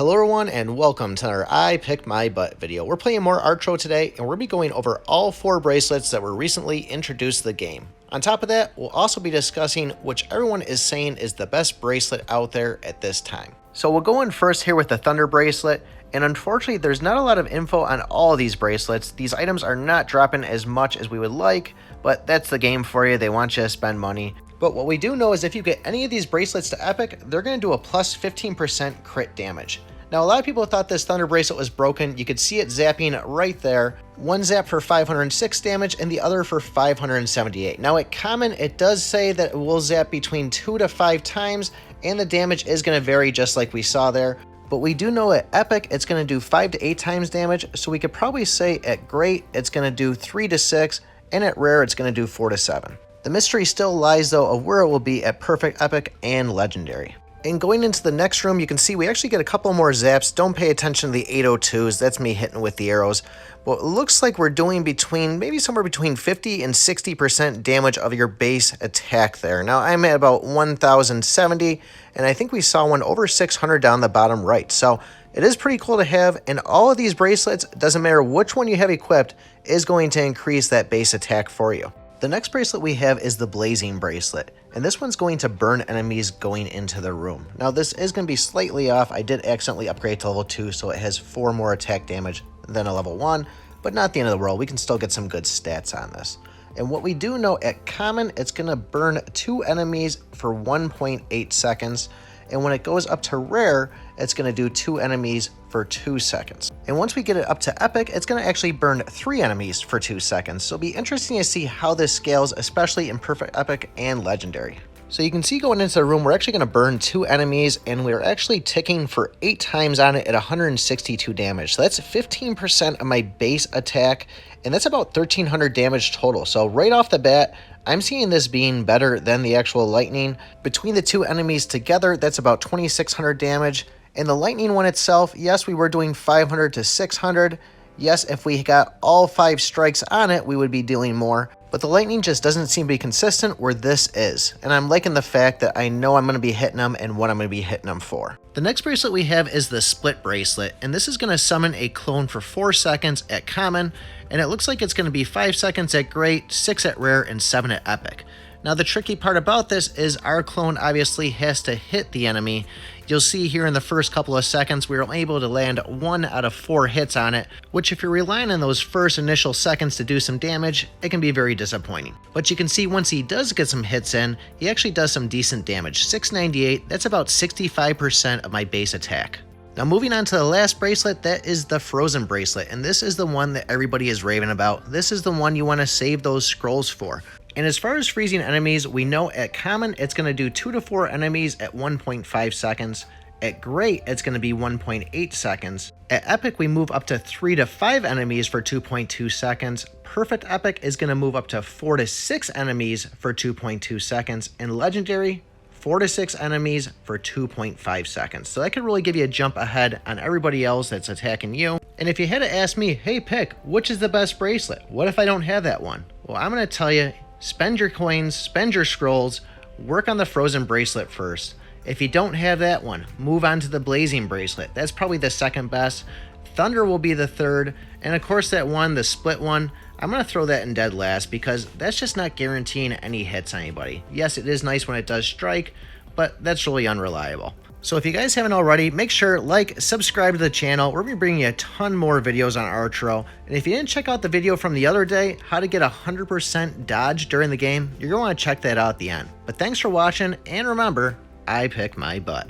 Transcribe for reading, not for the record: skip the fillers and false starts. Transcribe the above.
Hello everyone and welcome to our I Pick My Butt video. We're playing more Archero today and we're going to be going over all 4 bracelets that were recently introduced to the game. On top of that, we'll also be discussing which everyone is saying is the best bracelet out there at this time. So we'll go in first here with the Thunder bracelet, and unfortunately there's not a lot of info on all of these bracelets. These items are not dropping as much as we would like, but that's the game for you. They want you to spend money. But what we do know is if you get any of these bracelets to Epic, they're going to do a plus 15% crit damage. Now, a lot of people thought this Thunder bracelet was broken. You could see it zapping right there. One zap for 506 damage and the other for 578. Now, at common, it does say that it will zap between 2 to 5 times, and the damage is going to vary just like we saw there. But we do know at Epic, it's going to do 5 to 8 times damage, so we could probably say at Great, it's going to do 3 to 6, and at Rare, it's going to do 4 to 7. The mystery still lies, though, of where it will be at Perfect, Epic, and Legendary. And going into the next room, you can see we actually get a couple more zaps. Don't pay attention to the 802s. That's me hitting with the arrows. But it looks like we're doing maybe somewhere between 50 and 60% damage of your base attack there. Now, I'm at about 1,070, and I think we saw one over 600 down the bottom right. So it is pretty cool to have, and all of these bracelets, doesn't matter which one you have equipped, is going to increase that base attack for you. The next bracelet we have is the Blazing bracelet, and this one's going to burn enemies going into the room. Now this is going to be slightly off. I did accidentally upgrade to level 2, so it has 4 more attack damage than a level 1, but not the end of the world. We can still get some good stats on this. And what we do know at common, it's going to burn 2 enemies for 1.8 seconds. And when it goes up to rare, it's going to do 2 enemies for 2 seconds. And once we get it up to epic, it's going to actually burn 3 enemies for 2 seconds. So it'll be interesting to see how this scales, especially in perfect, epic, and legendary. So you can see going into the room, we're actually going to burn 2 enemies, and we're actually ticking for 8 times on it at 162 damage. So that's 15% of my base attack, and that's about 1,300 damage total. So right off the bat, I'm seeing this being better than the actual lightning. Between the 2 enemies together, that's about 2,600 damage. And the lightning one itself, yes, we were doing 500 to 600. Yes, if we got all 5 strikes on it, we would be dealing more. But the lightning just doesn't seem to be consistent where this is. And I'm liking the fact that I know I'm going to be hitting them and what I'm going to be hitting them for. The next bracelet we have is the Split bracelet. And this is going to summon a clone for 4 seconds at common. And it looks like it's going to be 5 seconds at great, 6 at rare, and 7 at epic. Now the tricky part about this is our clone obviously has to hit the enemy. You'll see here in the first couple of seconds we were able to land 1 out of 4 hits on it, which if you're relying on those first initial seconds to do some damage, it can be very disappointing. But you can see once he does get some hits in, he actually does some decent damage. 698, that's about 65% of my base attack. Now moving on to the last bracelet, that is the Frozen bracelet, and this is the one that everybody is raving about. This is the one you want to save those scrolls for. And as far as freezing enemies, we know at common it's going to do 2 to 4 enemies at 1.5 seconds. At great, it's going to be 1.8 seconds. At epic, we move up to 3 to 5 enemies for 2.2 seconds. Perfect epic is going to move up to 4 to 6 enemies for 2.2 seconds. And legendary, 4 to 6 enemies for 2.5 seconds. So that could really give you a jump ahead on everybody else that's attacking you. And if you had to ask me, hey, pick, which is the best bracelet? What if I don't have that one? Well, I'm going to tell you, spend your coins, spend your scrolls, work on the Frozen bracelet first. If you don't have that one, move on to the Blazing bracelet. That's probably the second best. Thunder will be the third. And of course that one, the Split one, I'm going to throw that in dead last because that's just not guaranteeing any hits on anybody. Yes, it is nice when it does strike, but that's really unreliable. So if you guys haven't already, make sure subscribe to the channel. We're going to be bringing you a ton more videos on Archero. And if you didn't check out the video from the other day, how to get 100% dodge during the game, you're going to want to check that out at the end. But thanks for watching, and remember, I pick my butt.